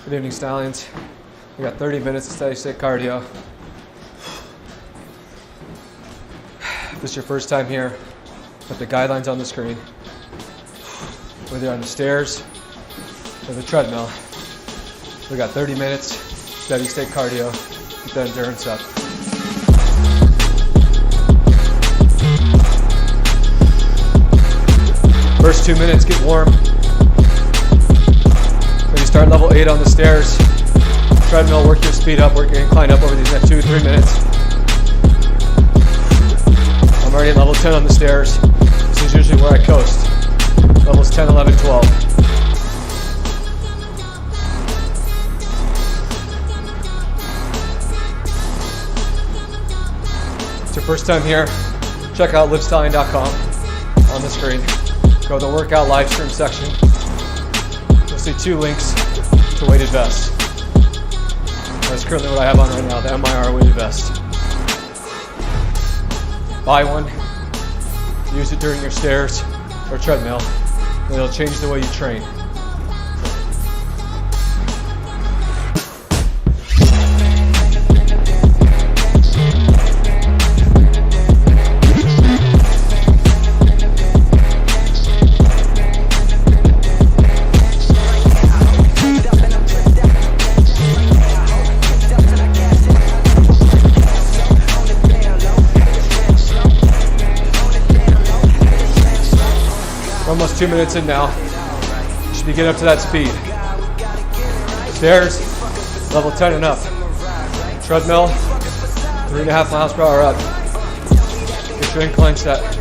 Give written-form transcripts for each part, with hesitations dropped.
Good evening, Stallions. We got 30 minutes of steady state cardio. If this is your first time here, put the guidelines on the screen. Whether you're on the stairs or the treadmill, we got 30 minutes, steady state cardio. Keep that endurance up. First 2 minutes, get warm. Maybe start level 8 on the stairs. Treadmill, work your speed up, work your incline up over these next 2 to 3 minutes. I'm already at level 10 on the stairs. This is usually where I coast. Levels 10, 11, 12. It's your first time here, check out LivStallion.com on the screen. Go to the workout live stream section. You'll see 2 links to weighted vests. That's currently what I have on right now, the MIR weighted vest. Buy one, use it during your stairs or treadmill, and it'll change the way you train. Almost 2 minutes in now. You should be getting up to that speed. Stairs, level 10 and up. Treadmill, 3.5 miles per hour up. Get your incline set.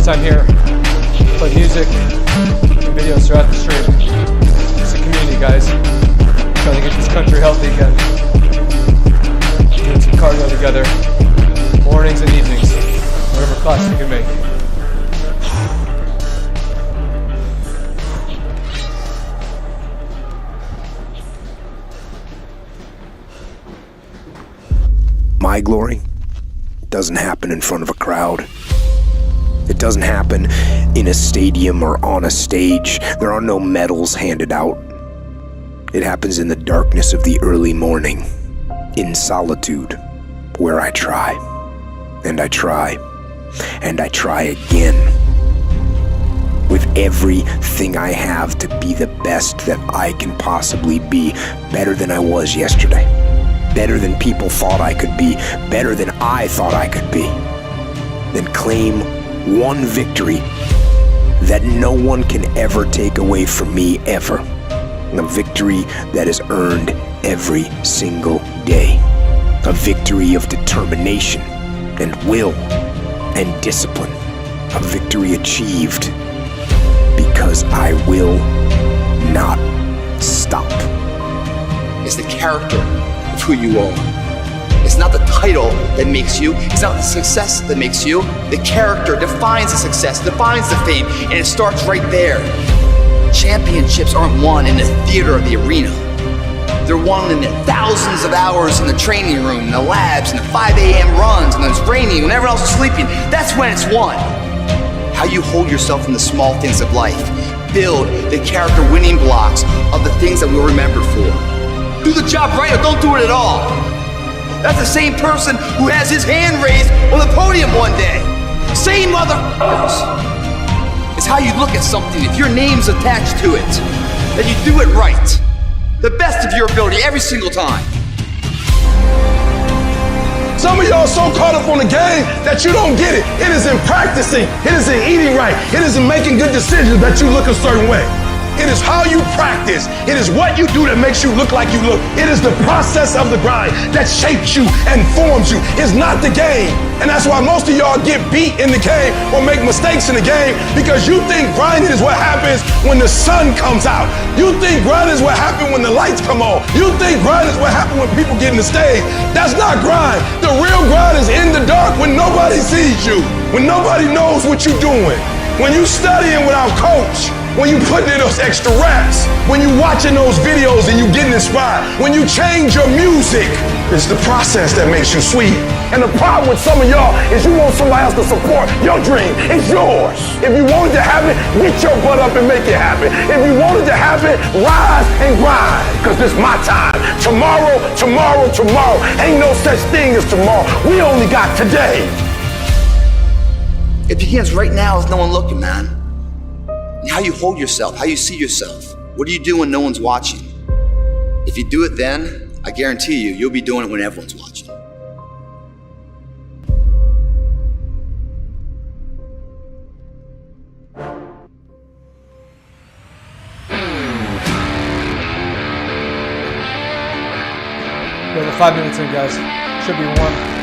Time here, play music and videos throughout the stream. It's a community, guys. Trying to get this country healthy again. Doing some cardio together, mornings and evenings, whatever class you can make. My glory doesn't happen in front of a crowd. It doesn't happen in a stadium or on a stage. There are no medals handed out. It happens in the darkness of the early morning, in solitude, where I try, and I try, and I try again, with everything I have to be the best that I can possibly be, better than I was yesterday, better than people thought I could be, better than I thought I could be, then claim one victory that no one can ever take away from me, ever. A victory that is earned every single day. A victory of determination and will and discipline. A victory achieved because I will not character of who you are. It's not the title that makes you, it's not the success that makes you. The character defines the success, defines the fame, and it starts right there. Championships aren't won in the theater or the arena. They're won in the thousands of hours in the training room, in the labs, in the 5 a.m. runs, when it's raining, when everyone else is sleeping. That's when it's won. How you hold yourself in the small things of life. Build the character winning blocks of the things that we'll remember for. Do the job right or don't do it at all. That's the same person who has his hand raised on the podium one day. Same motherfuckers. It's how you look at something. If your name's attached to it, that you do it right. The best of your ability every single time. Some of y'all so caught up on the game that you don't get it. It is in practicing. It is in eating right. It is in making good decisions that you look a certain way. It is how you practice. It is what you do that makes you look like you look. It is the process of the grind that shapes you and forms you. It's not the game. And that's why most of y'all get beat in the game or make mistakes in the game, because you think grinding is what happens when the sun comes out. You think grinding is what happens when the lights come on. You think grinding is what happens when people get in the stage. That's not grind. The real grind is in the dark when nobody sees you, when nobody knows what you're doing, when you studying without coach, when you putting in those extra reps, when you watching those videos and you getting inspired, when you change your music. It's the process that makes you sweet. And the problem with some of y'all is you want somebody else to support your dream. It's yours. If you want it to happen, get your butt up and make it happen. If you want it to happen, rise and grind, because it's my time. Tomorrow, tomorrow, tomorrow. Ain't no such thing as tomorrow. We only got today. It begins right now with no one looking, man. And how you hold yourself, how you see yourself. What do you do when no one's watching? If you do it then, I guarantee you, you'll be doing it when everyone's watching. We're 5 minutes in, guys. Should be one.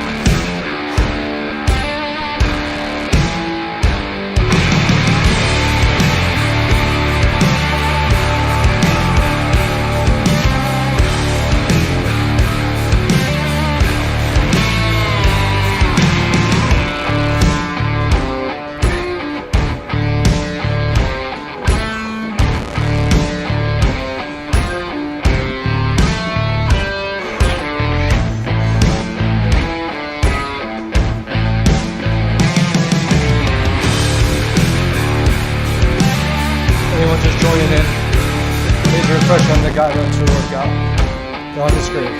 Just joining in. Major refresh on the guidelines for the workout. They're on the screen.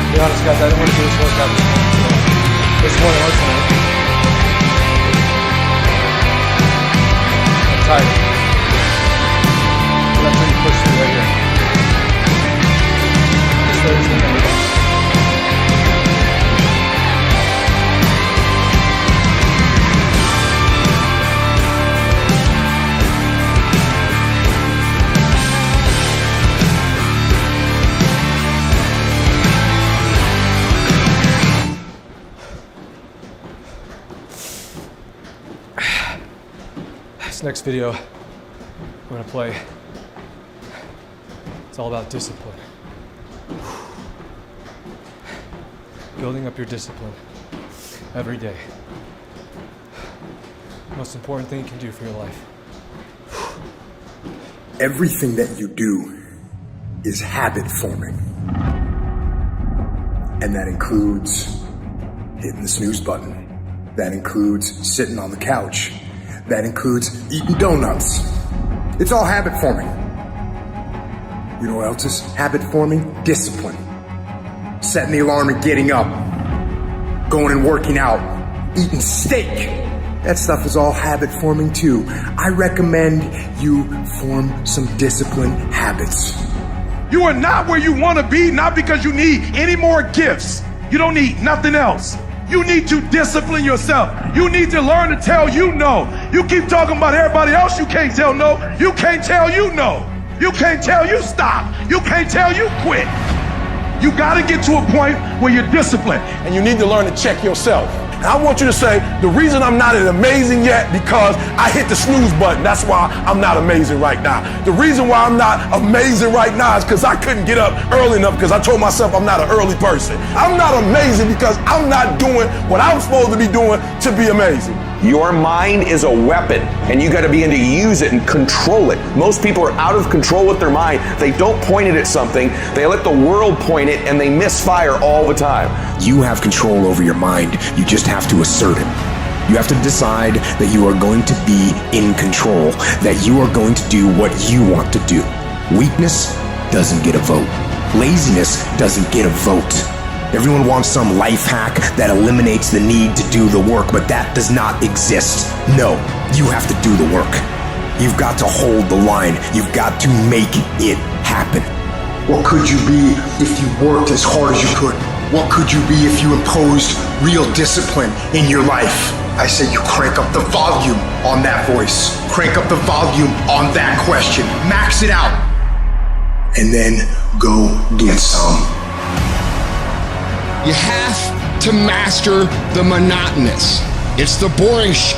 To be honest, guys, I don't want to do this workout tonight. It's more than hard tonight. I'm tired. But that's how you push through right here. As slow as you can. This next video I'm gonna play, it's all about discipline. Building up your discipline every day. Most important thing you can do for your life. Everything that you do is habit forming. And that includes hitting the snooze button. That includes sitting on the couch. That includes eating donuts. It's all habit forming. You know what else is habit forming? Discipline. Setting the alarm and getting up. Going and working out. Eating steak. That stuff is all habit forming too. I recommend you form some discipline habits. You are not where you want to be, not because you need any more gifts. You don't need nothing else. You need to discipline yourself. You need to learn to tell you no. You keep talking about everybody else you can't tell no. You can't tell you no. You can't tell you stop. You can't tell you quit. You got to get to a point where you're disciplined. And you need to learn to check yourself. And I want you to say, the reason I'm not amazing yet, because I hit the snooze button. That's why I'm not amazing right now. The reason why I'm not amazing right now is because I couldn't get up early enough because I told myself I'm not an early person. I'm not amazing because I'm not doing what I'm supposed to be doing to be amazing. Your mind is a weapon, and you got to begin to use it and control it. Most people are out of control with their mind. They don't point it at something. They let the world point it, and they misfire all the time. You have control over your mind. You just have to assert it. You have to decide that you are going to be in control, that you are going to do what you want to do. Weakness doesn't get a vote. Laziness doesn't get a vote. Everyone wants some life hack that eliminates the need to do the work, but that does not exist. No, you have to do the work. You've got to hold the line. You've got to make it happen. What could you be if you worked as hard as you could? What could you be if you imposed real discipline in your life? I say you crank up the volume on that voice. Crank up the volume on that question. Max it out. And then go get some. You have to master the monotonous. It's the boring shit.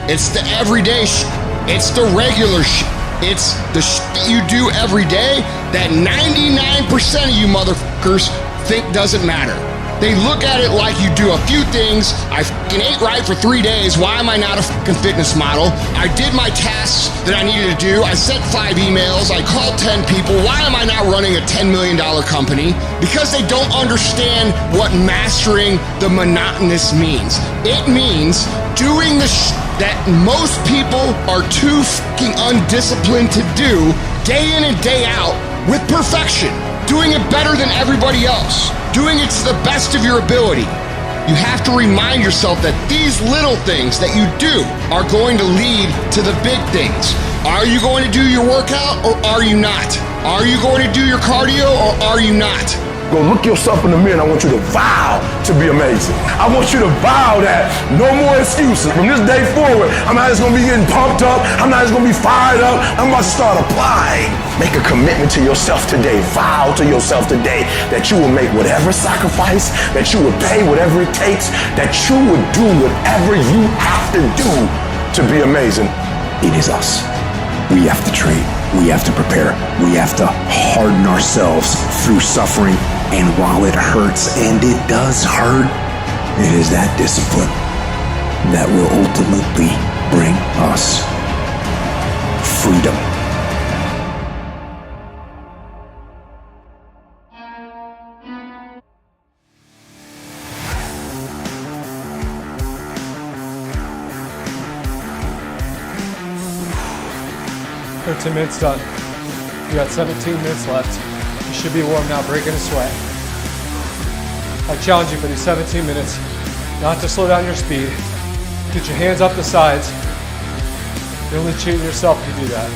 It's the everyday shit. It's the regular shit. It's the shit that you do every day that 99% of you motherfuckers think doesn't matter. They look at it like you do a few things. I fucking ate right for 3 days. Why am I not a fucking fitness model? I did my tasks that I needed to do. I sent 5 emails. I called 10 people. Why am I not running a $10 million company? Because they don't understand what mastering the monotonous means. It means doing the that most people are too fucking undisciplined to do day in and day out with perfection. Doing it better than everybody else. Doing it to the best of your ability. You have to remind yourself that these little things that you do are going to lead to the big things. Are you going to do your workout or are you not? Are you going to do your cardio or are you not? Go look yourself in the mirror and I want you to vow to be amazing. I want you to vow that no more excuses. From this day forward, I'm not just gonna be getting pumped up. I'm not just gonna be fired up. I'm about to start applying. Make a commitment to yourself today. Vow to yourself today that you will make whatever sacrifice, that you would pay whatever it takes, that you would do whatever you have to do to be amazing. It is us. We have to train. We have to prepare. We have to harden ourselves through suffering. And while it hurts, and it does hurt, it is that discipline that will ultimately bring us freedom. $13 minutes done. You got 17 minutes left. You should be warm now, breaking a sweat. I challenge you for these 17 minutes not to slow down your speed. Get your hands up the sides. You're only cheating yourself if you do that.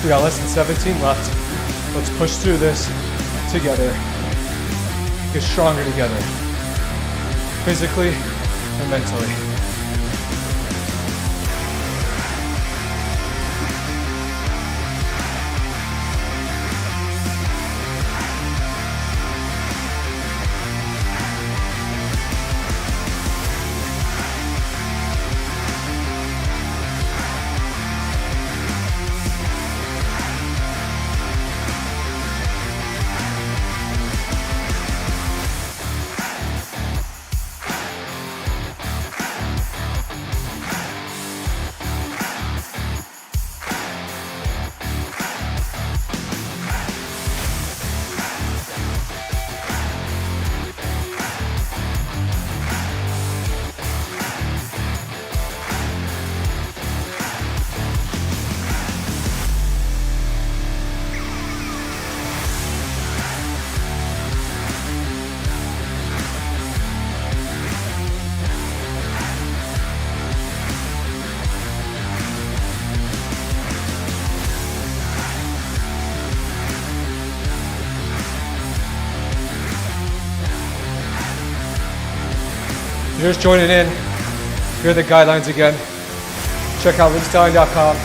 We got less than 17 left. Let's push through this together. Get stronger together. Physically and mentally. you're just joining in, here are the guidelines again. Check out LivStallion.com.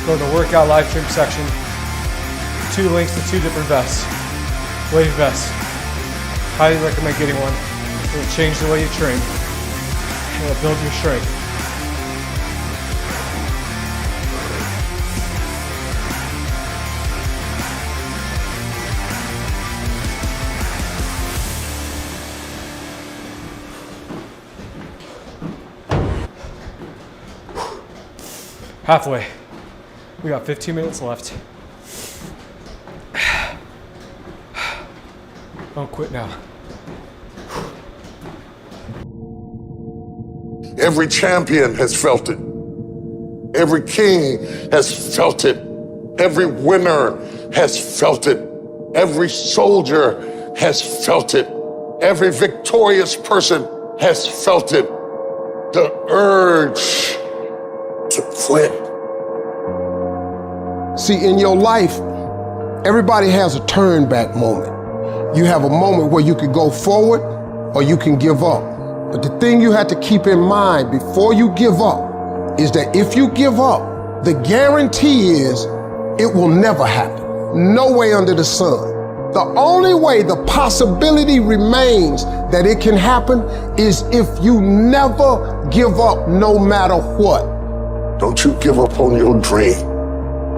Go to the workout live stream section. 2 links to 2 different vests. Wave vests. Highly recommend getting one. It'll change the way you train. It'll build your strength. Halfway. We got 15 minutes left. Don't quit now. Every champion has felt it. Every king has felt it. Every winner has felt it. Every soldier has felt it. Every victorious person has felt it. The urge to quit. See, in your life, everybody has a turn back moment. You have a moment where you could go forward or you can give up. But the thing you have to keep in mind before you give up is that if you give up, the guarantee is it will never happen. No way under the sun. The only way the possibility remains that it can happen is if you never give up no matter what. Don't you give up on your dream.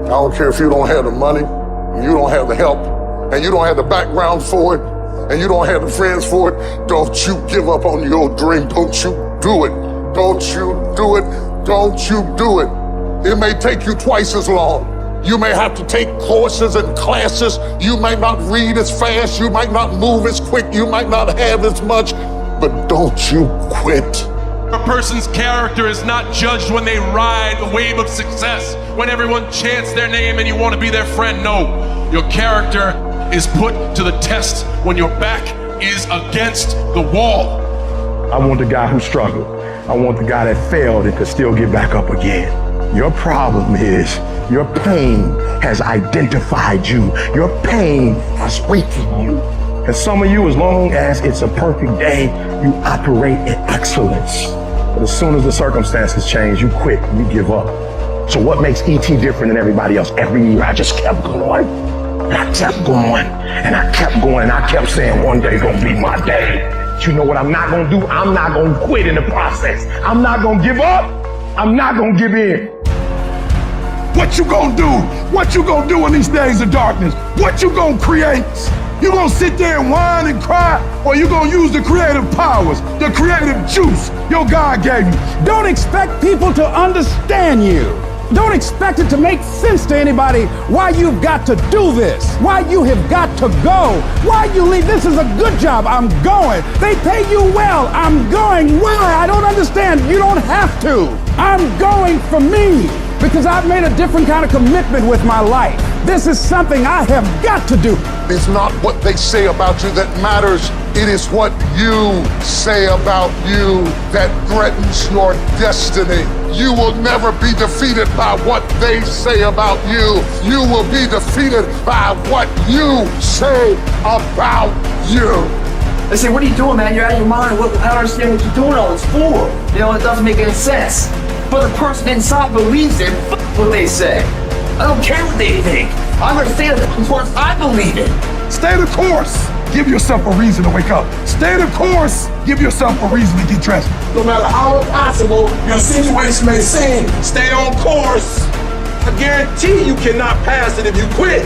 I don't care if you don't have the money, and you don't have the help, and you don't have the background for it, and you don't have the friends for it. Don't you give up on your dream. Don't you do it. Don't you do it. Don't you do it. It may take you twice as long. You may have to take courses and classes. You might not read as fast. You might not move as quick. You might not have as much, but don't you quit. A person's character is not judged when they ride the wave of success, when everyone chants their name and you want to be their friend. No, your character is put to the test when your back is against the wall. I want the guy who struggled. I want the guy that failed and could still get back up again. Your problem is your pain has identified you. Your pain has weighted you. And some of you, as long as it's a perfect day, you operate in excellence. But as soon as the circumstances change, you quit, you give up. So what makes ET different than everybody else? Every year I just kept going. And I kept going. And I kept going. And I kept saying one day's gonna be my day. But you know what I'm not gonna do? I'm not gonna quit in the process. I'm not gonna give up. I'm not gonna give in. What you gonna do? What you gonna do in these days of darkness? What you gonna create? You gonna sit there and whine and cry, or you gonna use the creative powers, the creative juice your God gave you? Don't expect people to understand you. Don't expect it to make sense to anybody why you've got to do this, why you have got to go, why you leave. This is a good job. I'm going. They pay you well. I'm going. Why? I don't understand. You don't have to. I'm going for me because I've made a different kind of commitment with my life. This is something I have got to do. It's not what they say about you that matters. It is what you say about you that threatens your destiny. You will never be defeated by what they say about you. You will be defeated by what you say about you. They say, what are you doing, man? You're out of your mind. I don't understand what you're doing all this for. You know, it doesn't make any sense. But the person inside believes it. F what they say. I don't care what they think. I understand it because I believe it. Stay the course. Give yourself a reason to wake up. Stay the course. Give yourself a reason to get dressed. No matter how impossible your situation may seem, stay on course. I guarantee you cannot pass it if you quit.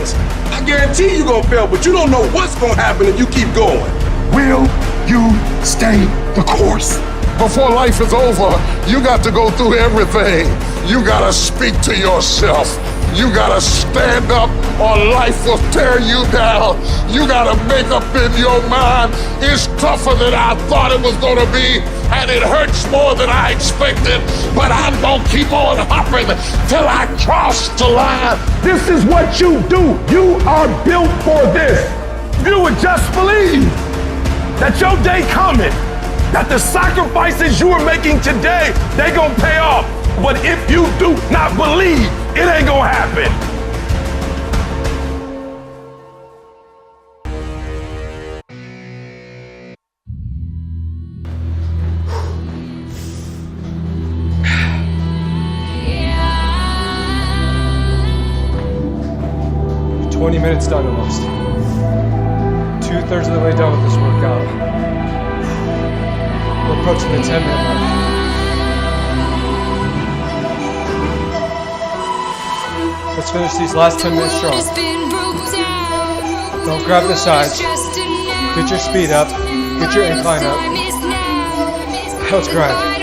I guarantee you're gonna fail, but you don't know what's gonna happen if you keep going. Will you stay the course? Before life is over, you got to go through everything. You gotta speak to yourself. You gotta stand up or life will tear you down. You gotta make up in your mind, it's tougher than I thought it was gonna be, and it hurts more than I expected, but I'm gonna keep on hopping till I cross the line. This is what you do. You are built for this. You would just believe that your day coming, that the sacrifices you are making today, they gonna pay off. But if you do not believe, it ain't gonna happen. 20 minutes done almost. 2/3 of the way done with this workout. We're approaching the 10-minute mark. Let's finish these last 10 minutes strong. Don't grab the sides. Get your speed up. Get your incline up. Let's grind.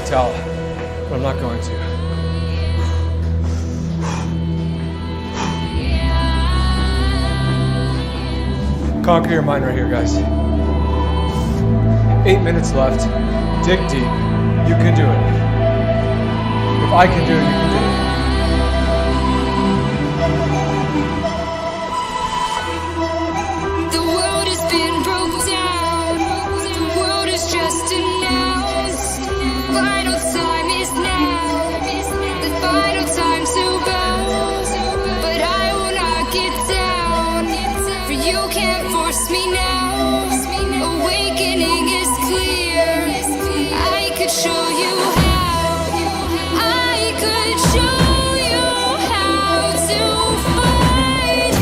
Towel, but I'm not going to. Conquer your mind right here, guys. 8 minutes left. Dig deep. You can do it. If I can do it, you can do it. The world has been broke down. The world is just announced. Final time is now. The final time to bounce. But I will not get down. For you can't force me now. Awakening is clear. I could show you how. I could show you how to fight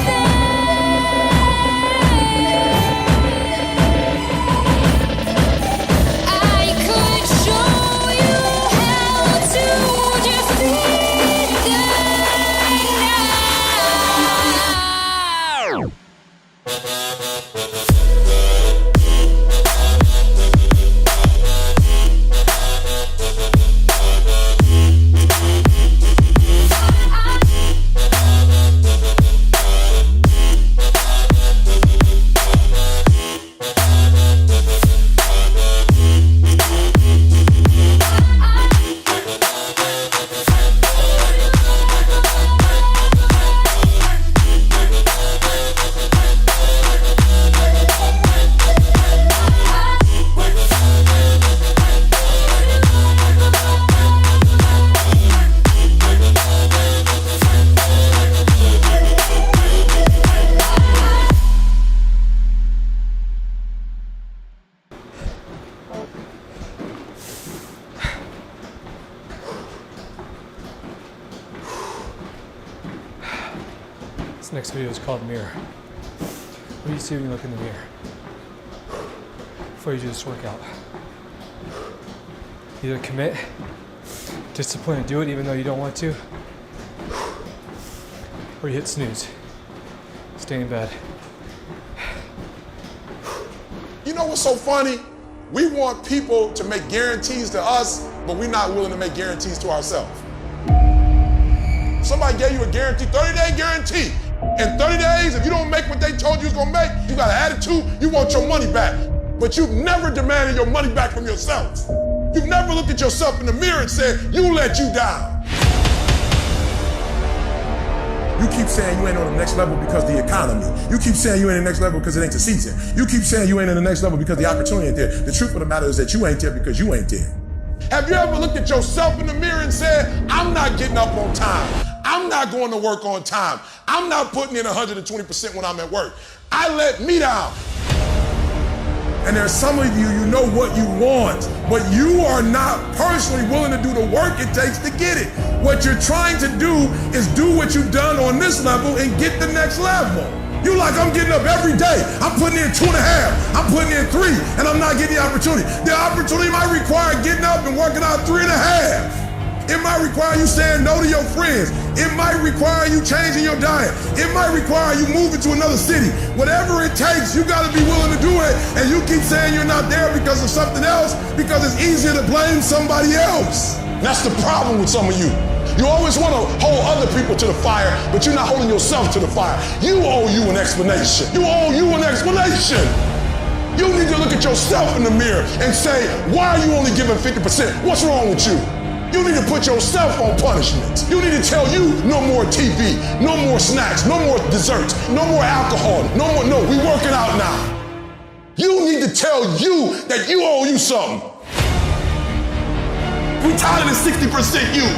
I could show you how to defeat them now. This next video is called Mirror. What do you see when you look in the mirror? Before you do this workout. Either commit, discipline and do it even though you don't want to, or you hit snooze. Stay in bed. You know what's so funny? We want people to make guarantees to us, but we're not willing to make guarantees to ourselves. Somebody gave you a guarantee, 30-day guarantee. In 30 days, if you don't make what they told you was gonna make, you got an attitude, you want your money back. But you've never demanded your money back from yourself. You've never looked at yourself in the mirror and said, you let you down. You keep saying you ain't on the next level because of the economy. You keep saying you ain't in the next level because it ain't the season. You keep saying you ain't in the next level because the opportunity ain't there. The truth of the matter is that you ain't there because you ain't there. Have you ever looked at yourself in the mirror and said, I'm not getting up on time. I'm not going to work on time. I'm not putting in 120% when I'm at work. I let me down. And there's some of you, you know what you want, but you are not personally willing to do the work it takes to get it. What you're trying to do is do what you've done on this level and get the next level. You like, I'm getting up every day. I'm putting in 2.5. I'm putting in 3, and I'm not getting the opportunity. The opportunity might require getting up and working out 3.5. It might require you saying no to your friends. It might require you changing your diet. It might require you moving to another city. Whatever it takes, you gotta be willing to do it. And you keep saying you're not there because of something else, because it's easier to blame somebody else. That's the problem with some of you. You always want to hold other people to the fire, but you're not holding yourself to the fire. You owe you an explanation. You owe you an explanation. You need to look at yourself in the mirror and say, why are you only giving 50%? What's wrong with you? You need to put yourself on punishment. You need to tell you no more TV, no more snacks, no more desserts, no more alcohol, no, we working out now. You need to tell you that you owe you something. We tired of this 60% you.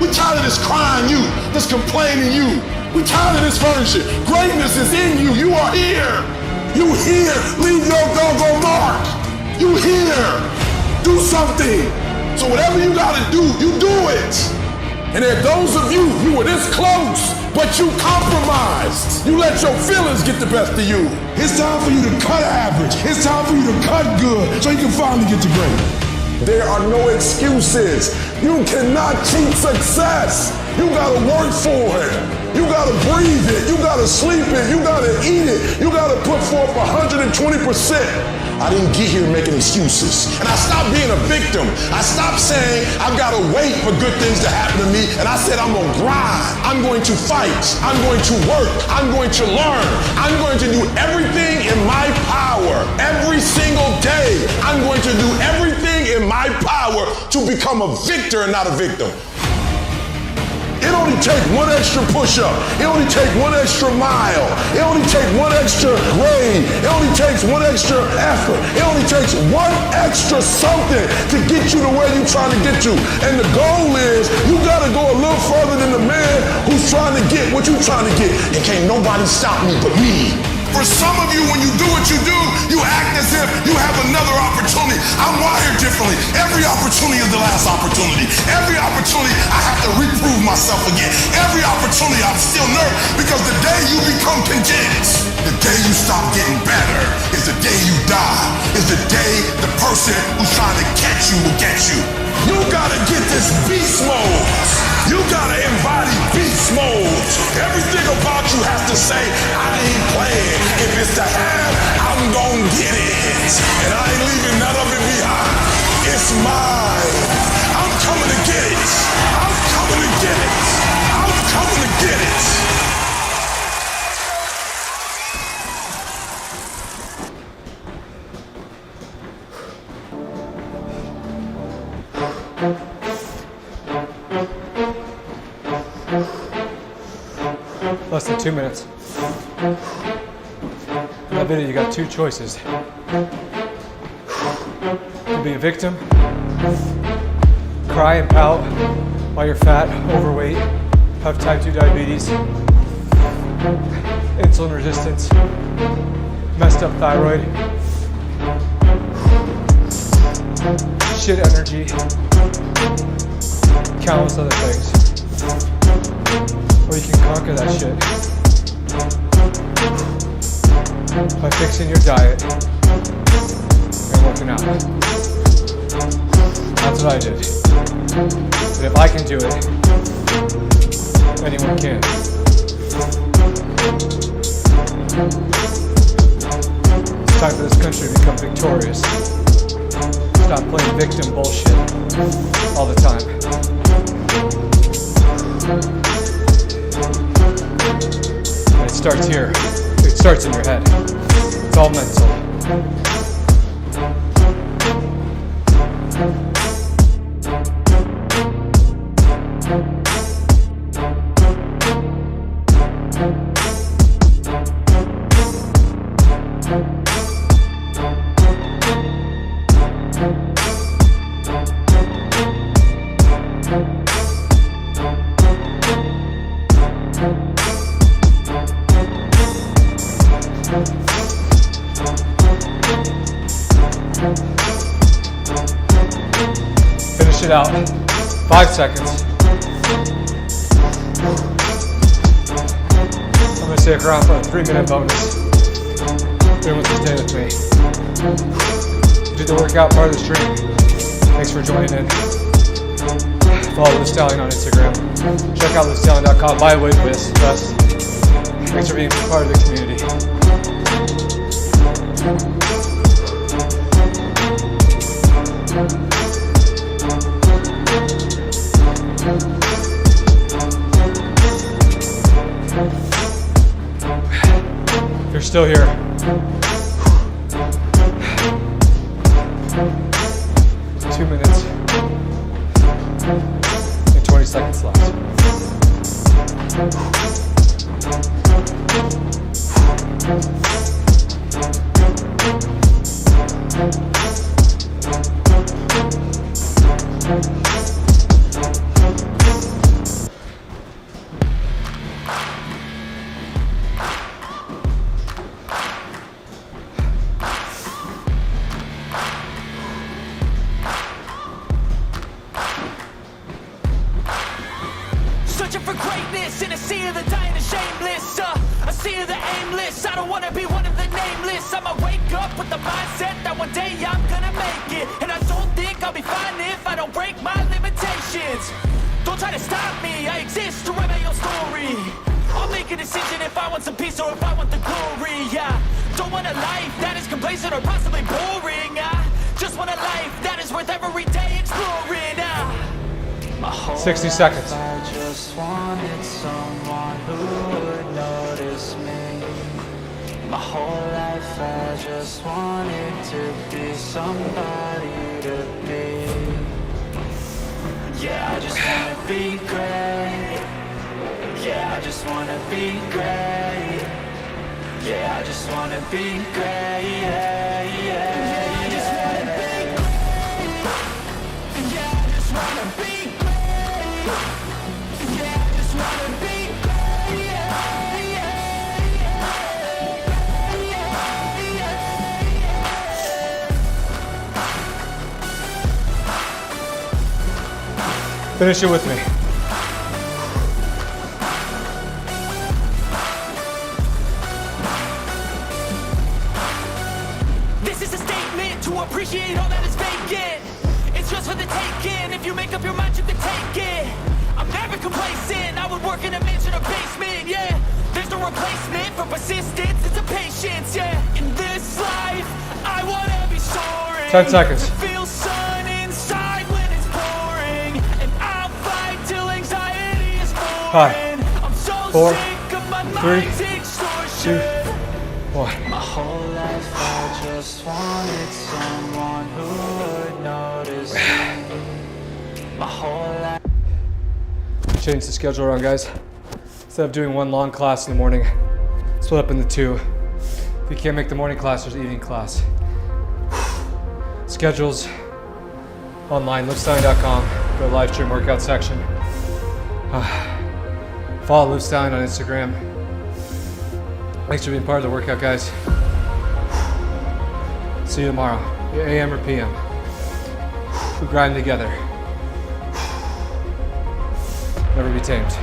We tired of this crying you, this complaining you. We tired of this furniture. Greatness is in you. You are here. You here. Leave your doggone mark. You here. Do something. So whatever you gotta do, you do it. And there are those of you who were this close, but you compromised. You let your feelings get the best of you. It's time for you to cut average. It's time for you to cut good so you can finally get to great. There are no excuses. You cannot cheat success. You gotta work for it. You gotta breathe it. You gotta sleep it. You gotta eat it. You gotta put forth 120%. I didn't get here making excuses. And I stopped being a victim. I stopped saying I've got to wait for good things to happen to me. And I said I'm going to grind. I'm going to fight. I'm going to work. I'm going to learn. I'm going to do everything in my power. Every single day, I'm going to do everything in my power to become a victor and not a victim. It only takes one extra push-up. It only takes one extra mile. It only takes one extra grade. It only takes one extra effort. It only takes one extra something to get you to where you're trying to get to. And the goal is you gotta go a little further than the man who's trying to get what you're trying to get. And can't nobody stop me but me. For some of you, when you do what you do, you act as if you have another opportunity. I'm wired differently. Every opportunity is the last opportunity. Every opportunity, I have to reprove myself again. Every opportunity, I'm still nervous because the day you become content, the day you stop getting better, is the day you die, is the day the person who's trying to catch you will get you. You gotta get this beast mode. You gotta embody beast mode. Everything about you has to say, I ain't playing. If it's to have, I'm gonna get it. And I ain't leaving none of it behind. It's mine. I'm coming to get it. I'm coming to get it. I'm coming to get it. Less than 2 minutes. In that video, you got 2 choices. You be a victim, cry and pout while you're fat, overweight, have type 2 diabetes, insulin resistance, messed up thyroid, shit energy, countless other things. Or you can conquer that shit by fixing your diet and working out. That's what I did. But if I can do it, anyone can. It's time for this country to become victorious. Stop playing victim bullshit all the time. And it starts here. It starts in your head. It's all mental. Finish it out. 5 seconds. I'm gonna stick around for a 3-minute bonus. Everyone can stay with me. Do the workout part of the stream. Thanks for joining in. Follow LivStallion on Instagram. Check out LivStallion.com. Buy a wait list. Thanks for being part of the community. If you're still here, 2 minutes and 20 seconds left. Searching for greatness in a sea of the dying and shameless. A sea of the aimless. I don't wanna be one of the nameless. I'ma wake up with the mindset that one day I'm gonna make it. And I don't think I'll be fine if I don't break my limitations. Don't try to stop me, I exist to write my own story. I'll make a decision if I want some peace or if I want the glory. Yeah, don't want a life that is complacent or possibly boring. I just want a life that is worth every day exploring. 60 seconds. I just wanted someone who would notice me. My whole life I just wanted to be somebody to be. Yeah, I just wanna be great. Yeah, I just wanna be great. Yeah, I just wanna be great. Yeah, yeah, I just wanna be great. Yeah, I just wanna be great. Finish it with me. This is a statement to appreciate all that is vacant. It's just for the taking. If you make up your mind, you can take it. I'm never complacent. I would work in a mansion or basement. Yeah, there's no replacement for persistence. It's a patience. Yeah, in this life, I wanna be soaring. 10 seconds. Feel sun inside when it's pouring, and I'll fight till anxiety is foreign. I'm so 4, sick of my 3, mind's 2, extortion. 1. My whole life I just wanted someone who would notice me. My whole life. Change the schedule around, guys. Instead of doing one long class in the morning, split up into 2. If you can't make the morning class, there's evening class. Schedules online, LivStallion.com. Go to Livestream workout section. Follow LivStallion on Instagram. Thanks for being part of the workout, guys. See you tomorrow, AM or PM. We grind together. Never be tamed.